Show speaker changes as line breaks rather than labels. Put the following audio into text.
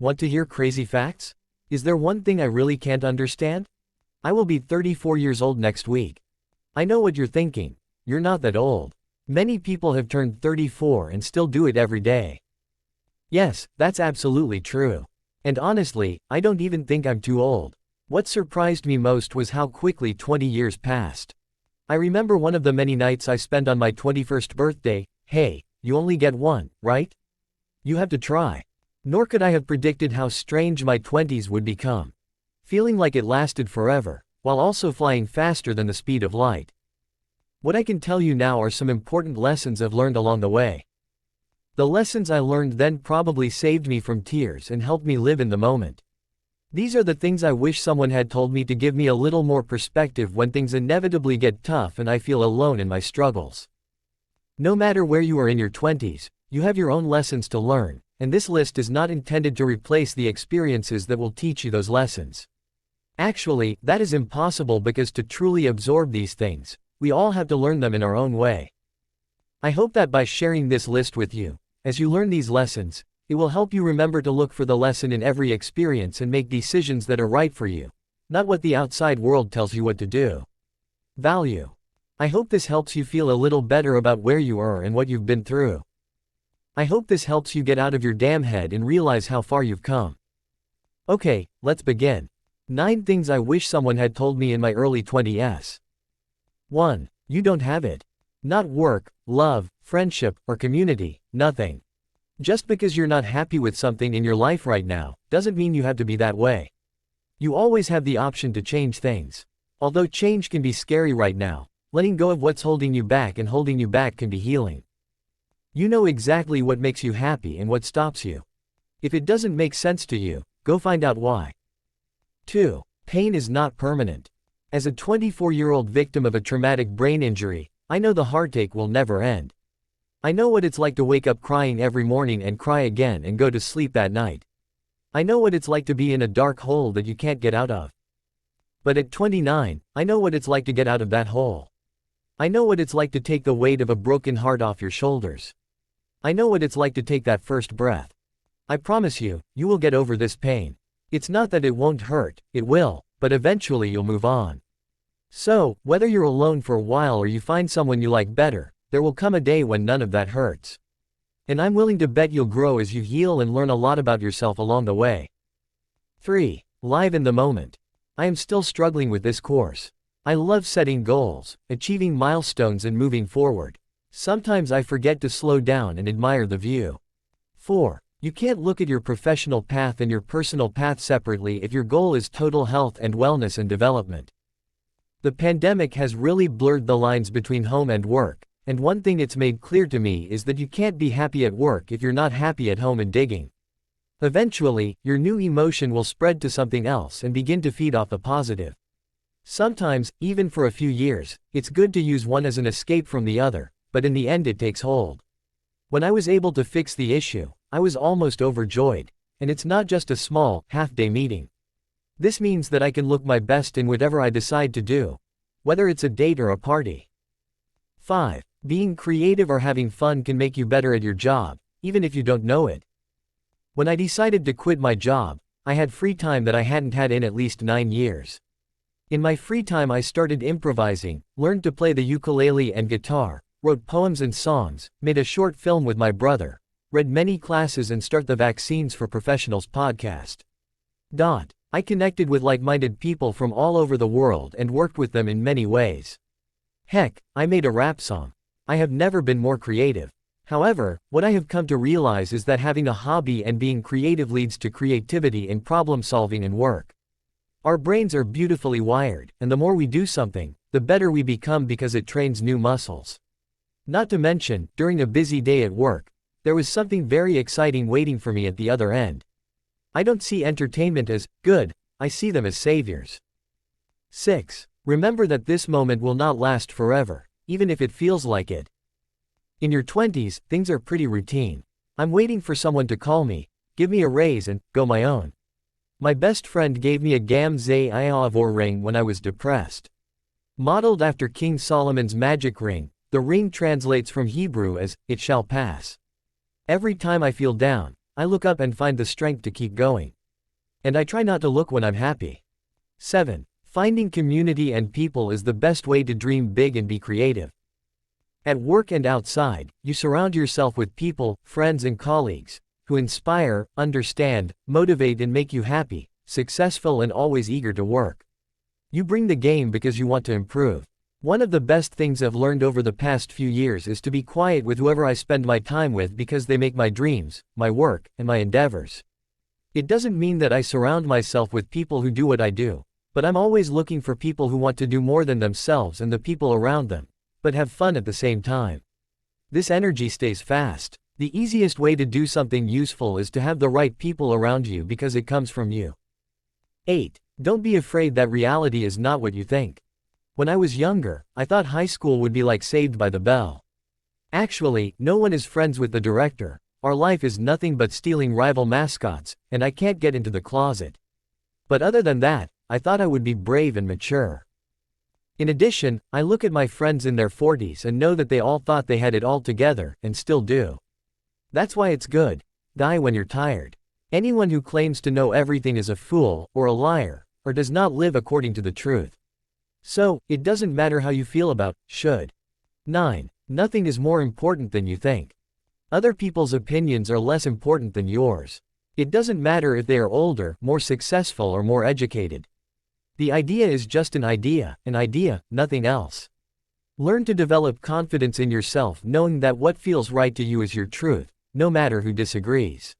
Want to hear crazy facts? Is there one thing I really can't understand? I will be 34 years old next week. I know what you're thinking. You're not that old. Many people have turned 34 and still do it every day. Yes, that's absolutely true. And honestly, I don't even think I'm too old. What surprised me most was how quickly 20 years passed. I remember one of the many nights I spent on my 21st birthday. Hey, you only get one, right? You have to try. Nor could I have predicted how strange my 20s would become. Feeling like it lasted forever, while also flying faster than the speed of light. What I can tell you now are some important lessons I've learned along the way. The lessons I learned then probably saved me from tears and helped me live in the moment. These are the things I wish someone had told me to give me a little more perspective when things inevitably get tough and I feel alone in my struggles. No matter where you are in your 20s, you have your own lessons to learn, and this list is not intended to replace the experiences that will teach you those lessons. Actually, that is impossible because to truly absorb these things, we all have to learn them in our own way. I hope that by sharing this list with you, as you learn these lessons, it will help you remember to look for the lesson in every experience and make decisions that are right for you, not what the outside world tells you what to do. Value. I hope this helps you feel a little better about where you are and what you've been through. I hope this helps you get out of your damn head and realize how far you've come. Okay, let's begin. 9 things I wish someone had told me in my early 20s. 1. You don't have it. Not work, love, friendship, or community, nothing. Just because you're not happy with something in your life right now, doesn't mean you have to be that way. You always have the option to change things. Although change can be scary right now, letting go of what's holding you back and holding you back can be healing. You know exactly what makes you happy and what stops you. If it doesn't make sense to you, go find out why. 2. Pain is not permanent. As a 24-year-old victim of a traumatic brain injury, I know the heartache will never end. I know what it's like to wake up crying every morning and cry again and go to sleep that night. I know what it's like to be in a dark hole that you can't get out of. But at 29, I know what it's like to get out of that hole. I know what it's like to take the weight of a broken heart off your shoulders. I know what it's like to take that first breath. I promise you, you will get over this pain. It's not that it won't hurt, it will, but eventually you'll move on. So, whether you're alone for a while or you find someone you like better, there will come a day when none of that hurts. And I'm willing to bet you'll grow as you heal and learn a lot about yourself along the way. 3. Live in the moment. I am still struggling with this course. I love setting goals, achieving milestones and moving forward. Sometimes I forget to slow down and admire the view. 4. You can't look at your professional path and your personal path separately if your goal is total health and wellness and development. The pandemic has really blurred the lines between home and work, and one thing it's made clear to me is that you can't be happy at work if you're not happy at home and digging. Eventually, your new emotion will spread to something else and begin to feed off the positive. Sometimes, even for a few years, it's good to use one as an escape from the other, but in the end it takes hold. When I was able to fix the issue, I was almost overjoyed, and it's not just a small, half-day meeting. This means that I can look my best in whatever I decide to do, whether it's a date or a party. 5. Being creative or having fun can make you better at your job, even if you don't know it. When I decided to quit my job, I had free time that I hadn't had in at least 9 years. In my free time I started improvising, learned to play the ukulele and guitar, wrote poems and songs, made a short film with my brother, read many classes and start the Vaccines for Professionals podcast. I connected with like-minded people from all over the world and worked with them in many ways. Heck, I made a rap song. I have never been more creative. However, what I have come to realize is that having a hobby and being creative leads to creativity in problem solving and work. Our brains are beautifully wired, and the more we do something, the better we become because it trains new muscles. Not to mention, during a busy day at work, there was something very exciting waiting for me at the other end. I don't see entertainment as good, I see them as saviors. 6. Remember that this moment will not last forever, even if it feels like it. In your 20s, things are pretty routine. I'm waiting for someone to call me, give me a raise and go my own. My best friend gave me a Gamze Iavor ring when I was depressed. Modeled after King Solomon's magic ring, the ring translates from Hebrew as, "It shall pass." Every time I feel down, I look up and find the strength to keep going. And I try not to look when I'm happy. 7. Finding community and people is the best way to dream big and be creative. At work and outside, you surround yourself with people, friends and colleagues, who inspire, understand, motivate and make you happy, successful and always eager to work. You bring the game because you want to improve. One of the best things I've learned over the past few years is to be quiet with whoever I spend my time with because they make my dreams, my work, and my endeavors. It doesn't mean that I surround myself with people who do what I do, but I'm always looking for people who want to do more than themselves and the people around them, but have fun at the same time. This energy stays fast. The easiest way to do something useful is to have the right people around you because it comes from you. 8. Don't be afraid that reality is not what you think. When I was younger, I thought high school would be like Saved by the Bell. Actually, no one is friends with the director, our life is nothing but stealing rival mascots, and I can't get into the closet. But other than that, I thought I would be brave and mature. In addition, I look at my friends in their 40s and know that they all thought they had it all together, and still do. That's why it's good. Die when you're tired. Anyone who claims to know everything is a fool, or a liar, or does not live according to the truth. So, it doesn't matter how you feel about, should. 9. Nothing is more important than you think. Other people's opinions are less important than yours. It doesn't matter if they are older, more successful or more educated. The idea is just an idea, nothing else. Learn to develop confidence in yourself knowing that what feels right to you is your truth, no matter who disagrees.